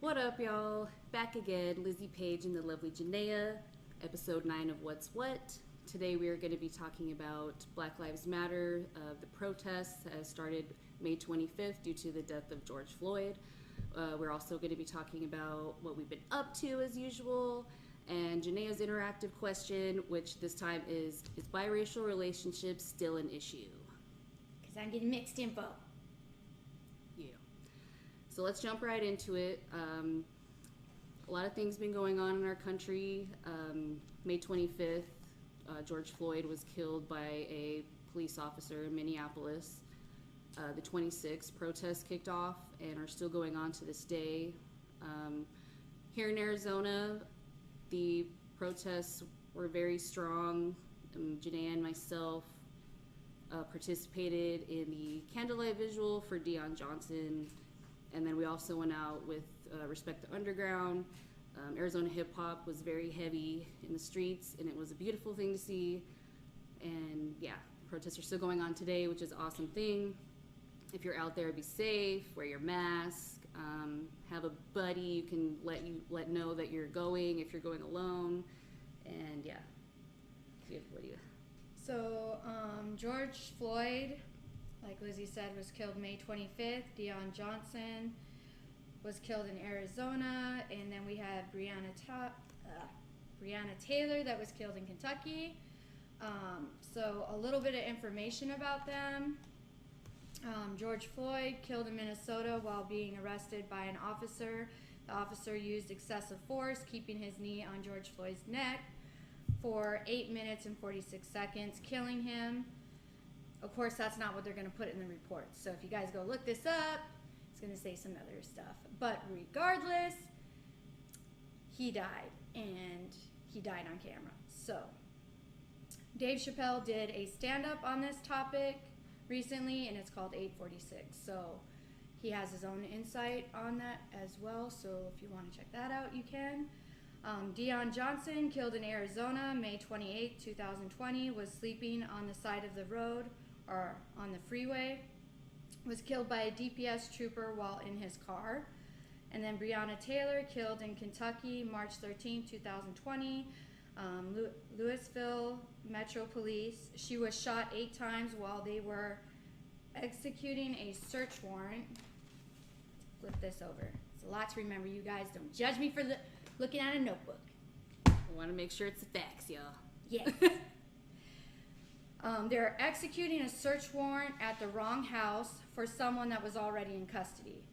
What up, y'all? Back again, Lizzie Page and the lovely Janaea, episode 9 of What's What. Today we are going to be talking about Black Lives Matter, the protests that has started May 25th due to the death of George Floyd. We're also going to be talking about what we've been up to as usual, and Janaea's interactive question, which this time is biracial relationships still an issue? Because I'm getting mixed info. Yeah. So let's jump right into it. A lot of things been going on in our country. May 25th, George Floyd was killed by a police officer in Minneapolis. The 26th protests kicked off and are still going on to this day. Here in Arizona, the protests were very strong. Janaea and myself participated in the candlelight visual for Dion Johnson. And then we also went out with Respect the Underground. Arizona hip hop was very heavy in the streets, and it was a beautiful thing to see. And yeah, protests are still going on today, which is an awesome thing. If you're out there, be safe, wear your mask, have a buddy you can let know that you're going if you're going alone. And yeah, what do you? So George Floyd, like Lizzie said, was killed May 25th. Dion Johnson was killed in Arizona. And then we had Breonna Taylor that was killed in Kentucky. So a little bit of information about them. George Floyd killed in Minnesota while being arrested by an officer. The officer used excessive force, keeping his knee on George Floyd's neck for 8 minutes and 46 seconds, killing him. Of course, that's not what they're going to put in the report. So if you guys go look this up, it's going to say some other stuff. But regardless, he died, and he died on camera. So Dave Chappelle did a stand-up on this topic recently, and it's called 846. So he has his own insight on that as well. So if you want to check that out, you can. Dion Johnson, killed in Arizona, May 28, 2020, was sleeping on the side of the road or on the freeway, was killed by a DPS trooper while in his car. And then Breonna Taylor, killed in Kentucky, March 13, 2020, Louisville Metro Police. She was shot 8 times while they were executing a search warrant. Flip this over. It's a lot to remember, you guys. Don't judge me for looking at a notebook. I want to make sure it's the facts, y'all. Yes. They're executing a search warrant at the wrong house for someone that was already in custody.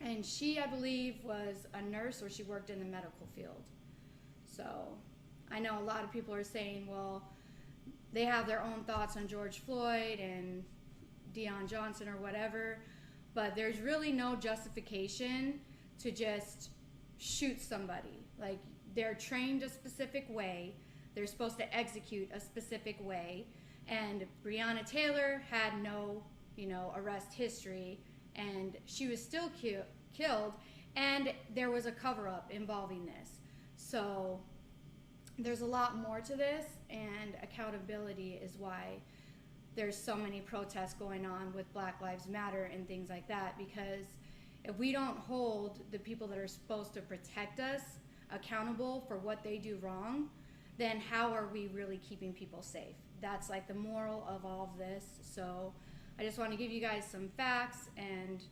And she, I believe, was a nurse, or she worked in the medical field. So I know a lot of people are saying, well, they have their own thoughts on George Floyd and Dion Johnson or whatever, but there's really no justification to just shoot somebody. Like, they're trained a specific way. They're supposed to execute a specific way. And Breonna Taylor had no, arrest history, and she was still killed, and there was a cover-up involving this. So there's a lot more to this, and accountability is why there's so many protests going on with Black Lives Matter and things like that, because if we don't hold the people that are supposed to protect us accountable for what they do wrong, then how are we really keeping people safe? That's like the moral of all of this. So I just want to give you guys some facts, and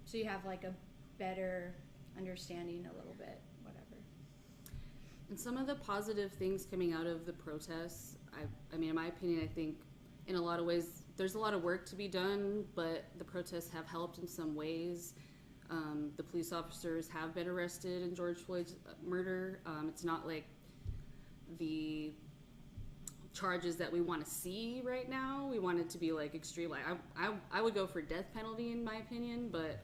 so you have like a better understanding a little bit, whatever. And some of the positive things coming out of the protests, I mean, in my opinion, I think in a lot of ways there's a lot of work to be done, but the protests have helped in some ways. The police officers have been arrested in George Floyd's murder. It's not like the charges that we want to see right now. We want it to be like extreme. Like I would go for death penalty in my opinion, but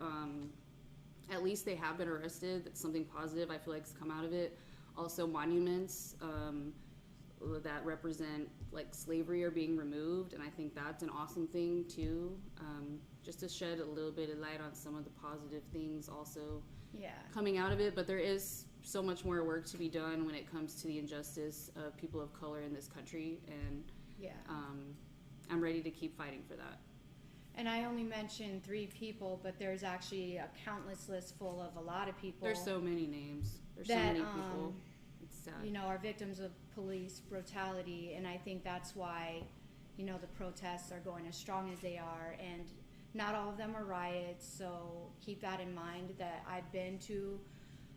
at least they have been arrested. That's something positive I feel like has come out of it. Also, monuments that represent like slavery are being removed, and I think that's an awesome thing too. Just to shed a little bit of light on some of the positive things also coming out of it. But there is so much more work to be done when it comes to the injustice of people of color in this country, and I'm ready to keep fighting for that. And I only mentioned 3 people, but there's actually a countless list full of a lot of people. There's so many names. There's so that, many people. It's sad. You know, are victims of police brutality, and I think that's why, you know, the protests are going as strong as they are, and not all of them are riots, so keep that in mind, that I've been to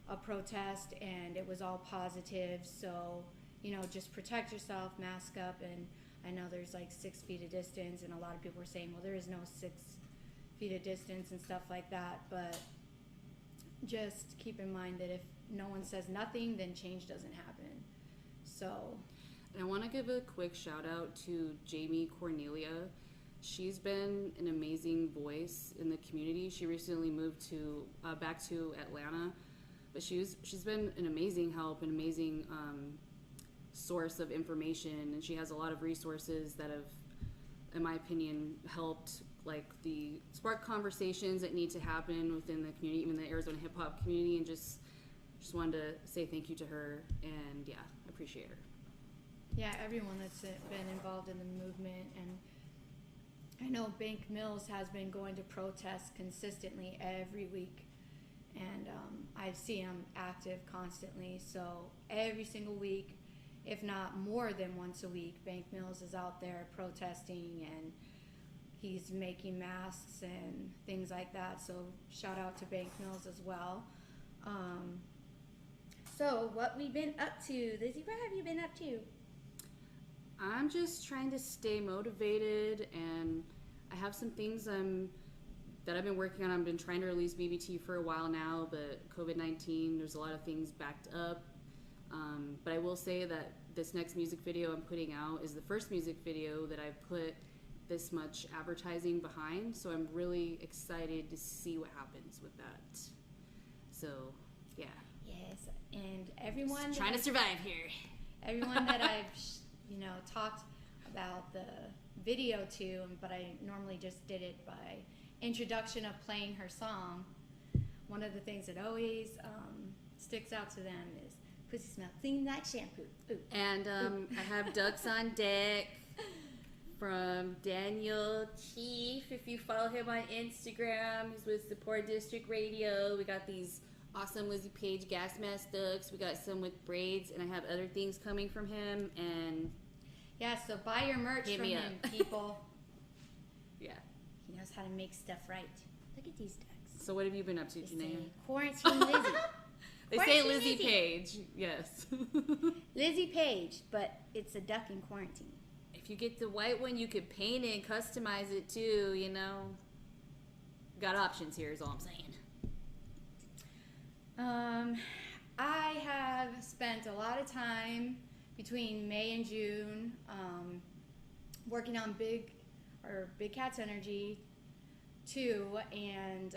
a protest and it was all positive, so, you know, just protect yourself, mask up, and I know there's like 6 feet of distance, and a lot of people are saying, well, there is no 6 feet of distance and stuff like that, but just keep in mind that if no one says nothing, then change doesn't happen. So, and I want to give a quick shout out to Jamie Cornelia. She's been an amazing voice in the community. She recently moved to back to Atlanta, but she's been an amazing help, an amazing source of information, and she has a lot of resources that have, in my opinion, helped like the spark conversations that need to happen within the community, even the Arizona hip hop community, and just wanted to say thank you to her, and yeah, appreciate her. Yeah, everyone that's been involved in the movement, and I know Bank Mills has been going to protests consistently every week, and I see him active constantly, so every single week, if not more than once a week, Bank Mills is out there protesting, and he's making masks and things like that, so shout out to Bank Mills as well. So what we've been up to, Lizzie, what have you been up to? I'm just trying to stay motivated, and I have some things that I've been working on. I've been trying to release BBT for a while now, but COVID-19, there's a lot of things backed up. But I will say that this next music video I'm putting out is the first music video that I've put this much advertising behind, so I'm really excited to see what happens with that. So, yeah. Yes, and everyone just trying to survive here. Everyone that I've talked about the video to, but I normally just did it by introduction of playing her song. One of the things that always sticks out to them is pussy smell clean like shampoo. Ooh. And I have Ducks on Deck from Daniel Chief. If you follow him on Instagram, he's with Support District Radio. We got these awesome Lizzie Page gas mask ducks. We got some with braids, and I have other things coming from him. And yeah, so buy your merch from him, people. Yeah, he knows how to make stuff right. Look at these ducks. So what have you been up to, Janae? Quarantine Lizzie. They say Lizzie Page. Yes. Lizzie Page, but it's a duck in quarantine. If you get the white one, you could paint it and customize it too, you know. Got options here is all I'm saying. I have spent a lot of time between May and June working on Big Cats Energy 2, and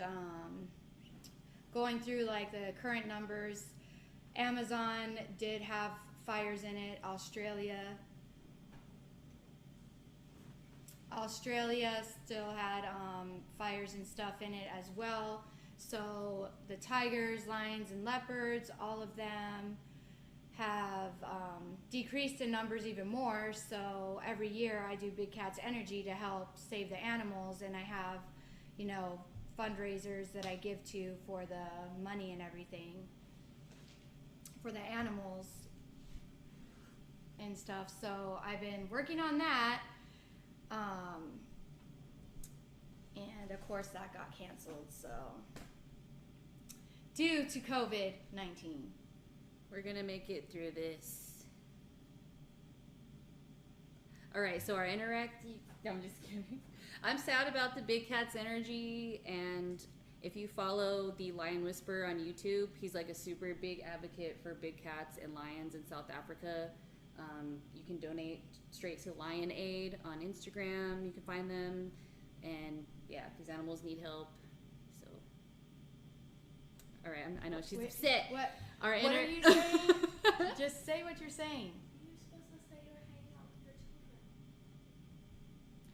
going through like the current numbers. Amazon did have fires in it. Australia still had fires and stuff in it as well. So the tigers, lions, and leopards, all of them have decreased in numbers even more. So every year I do Big Cats Energy to help save the animals, and I have, fundraisers that I give to for the money and everything for the animals and stuff. So I've been working on that. And of course that got canceled, so due to COVID-19. We're gonna make it through this. All right, so our interactive, no, I'm just kidding. I'm sad about the Big Cats Energy, and if you follow the Lion Whisperer on YouTube, he's like a super big advocate for big cats and lions in South Africa. You can donate straight to Lion Aid on Instagram. You can find them, and yeah, these animals need help. So, all right, I know she's upset. What? What are you saying? Just say what you're saying. You're supposed to say you're hanging out with your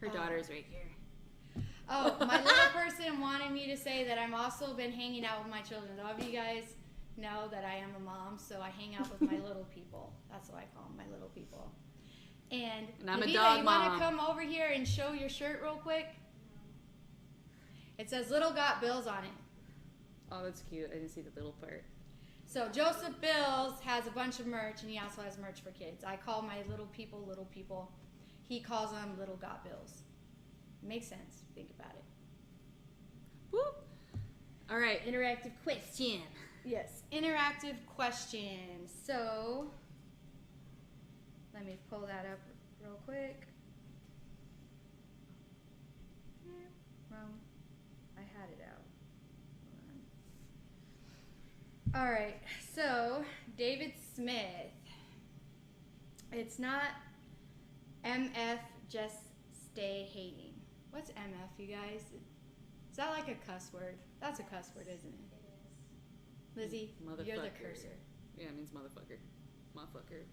children. Her daughter's right here. Oh, my little person wanted me to say that I'm also been hanging out with my children. All of you guys know that I am a mom, so I hang out with my little people. That's what I call them, my little people. And I'm a Navita, dog you mom. want to come over here and show your shirt real quick? It says Little Got Bills on it. Oh, that's cute. I didn't see the little part. So Joseph Bills has a bunch of merch, and he also has merch for kids. I call my little people. He calls them Little Got Bills. Makes sense. Think about it. Whoop. All right, interactive question. Yes, interactive question. So, let me pull that up real quick. Wrong. I had it out. Hold on. All right, so David Smith. It's not MF, just stay hating. What's MF, you guys? Is that like a cuss word? That's a cuss word, isn't it? Lizzie, you're the cursor. Yeah, it means motherfucker. Motherfucking.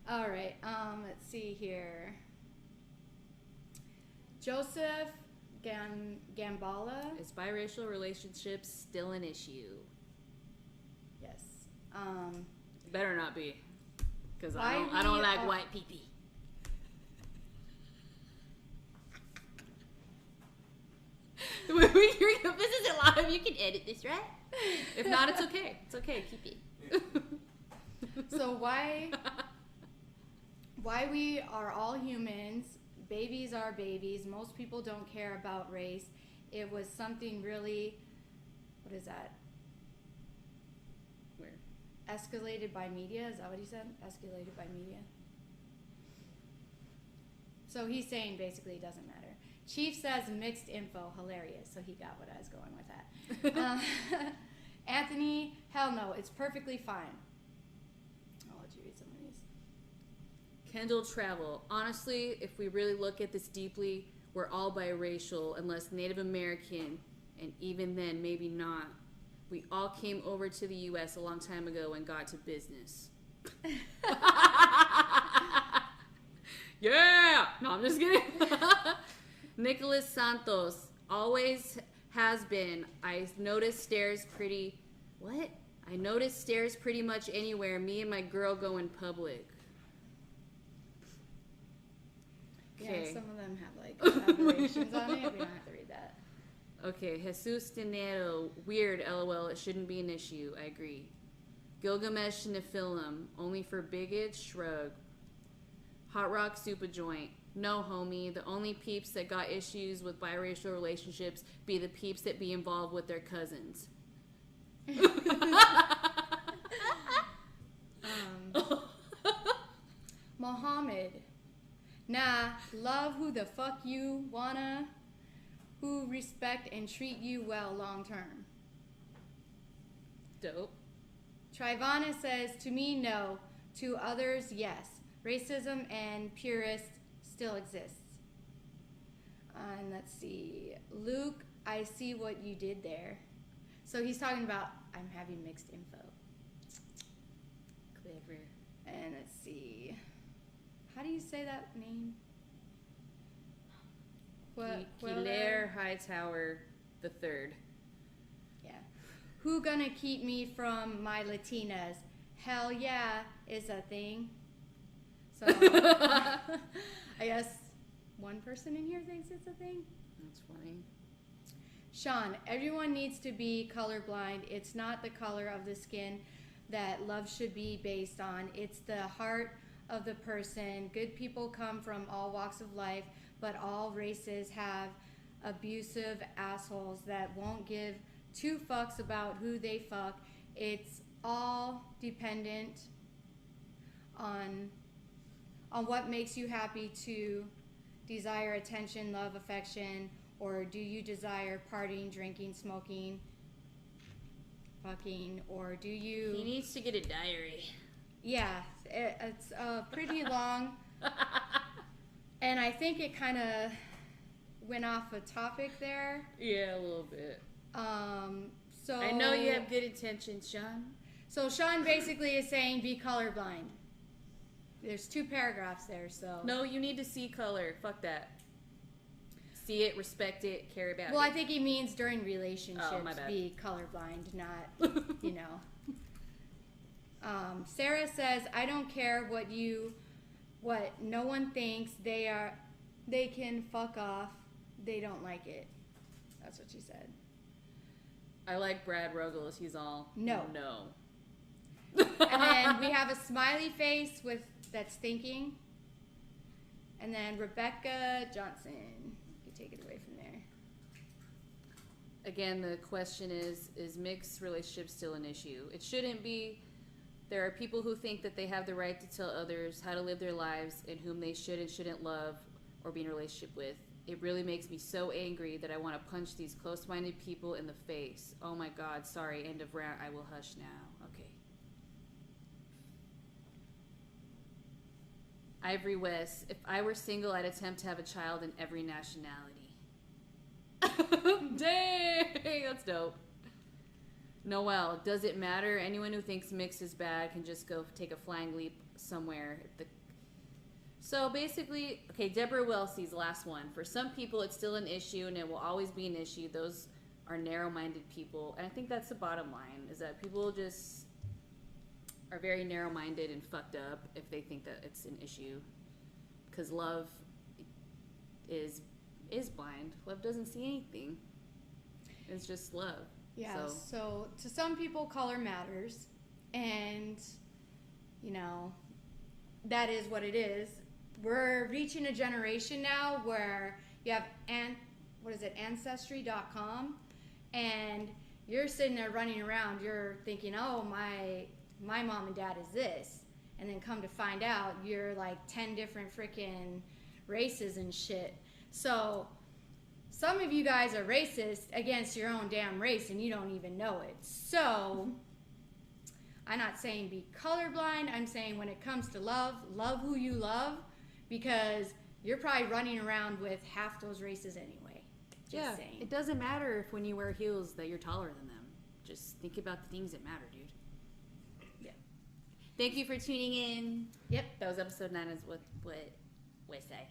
All right, let's see here. Joseph Gambala. Is biracial relationships still an issue? Yes. Better not be, because I don't like white people. This isn't live. You can edit this, right? If not, it's okay. It's okay. Keep it. So why we are all humans, babies are babies. Most people don't care about race. It was something really, what is that? Where? Escalated by media. Is that what he said? Escalated by media. So he's saying basically it doesn't matter. Chief says mixed info, hilarious. So he got what I was going with that. Anthony, hell no, it's perfectly fine. I'll let you read some of these. Kendall Travel. Honestly, if we really look at this deeply, we're all biracial unless Native American, and even then, maybe not. We all came over to the U.S. a long time ago and got to business. Yeah! No, I'm just kidding. Nicholas Santos. Always has been. I notice stairs pretty much anywhere. Me and my girl go in public. Okay. Yeah, some of them have like aberrations on it. We don't have to read that. Okay, Jesus Dinero. Weird, LOL. It shouldn't be an issue. I agree. Gilgamesh Nephilim. Only for bigots. Shrug. Hot Rock Super Joint. No, homie. The only peeps that got issues with biracial relationships be the peeps that be involved with their cousins. Mohammed. Nah, love who the fuck you wanna, who respect and treat you well long term. Dope. Trivana says, to me, no. To others, yes. Racism and purists still exists. And let's see. Luke, I see what you did there. So he's talking about, I'm having mixed info. Clever. And let's see. How do you say that name? Hilaire Hightower the Third. Yeah. Who gonna keep me from my Latinas? Hell yeah is a thing. So I guess one person in here thinks it's a thing. That's funny. Sean, everyone needs to be colorblind. It's not the color of the skin that love should be based on. It's the heart of the person. Good people come from all walks of life, but all races have abusive assholes that won't give two fucks about who they fuck. It's all dependent on what makes you happy to desire attention, love, affection, or do you desire partying, drinking, smoking, fucking, or do you... He needs to get a diary. Yeah, it's pretty long, and I think it kind of went off a topic there. Yeah, a little bit. So I know you have good intentions, Sean. So Sean basically is saying be colorblind. There's 2 paragraphs there, so... No, you need to see color. Fuck that. See it, respect it, care about it. Well, I think he means during relationships, my bad. be colorblind, not, you know. Sarah says, I don't care what no one thinks. They they can fuck off. They don't like it. That's what she said. I like Brad Ruggles. He's all No. No. And then we have a smiley face that's thinking. And then Rebecca Johnson. You take it away from there. Again, the question is mixed relationships still an issue? It shouldn't be. There are people who think that they have the right to tell others how to live their lives and whom they should and shouldn't love or be in a relationship with. It really makes me so angry that I want to punch these close-minded people in the face. Oh my God, sorry, end of rant. I will hush now. Okay. Ivory West, if I were single, I'd attempt to have a child in every nationality. Dang, that's dope. Noelle, does it matter? Anyone who thinks mixed is bad can just go take a flying leap somewhere. So basically, okay, Deborah Welsy's last one. For some people, it's still an issue, and it will always be an issue. Those are narrow-minded people, and I think that's the bottom line, is that people just are very narrow-minded and fucked up if they think that it's an issue, because love is blind. Love doesn't see anything. It's just love. Yeah, so to some people, color matters, and, you know, that is what it is. We're reaching a generation now where you have, Ancestry.com, and you're sitting there running around, you're thinking, oh, my mom and dad is this, and then come to find out you're like 10 different freaking races and shit. So some of you guys are racist against your own damn race and you don't even know it. So I'm not saying be colorblind. I'm saying when it comes to love who you love, because you're probably running around with half those races anyway. Just saying. It doesn't matter if when you wear heels that you're taller than them. Just think about the things that matter, dude. Yeah. Thank you for tuning in. Yep. That was episode 9 is what we say.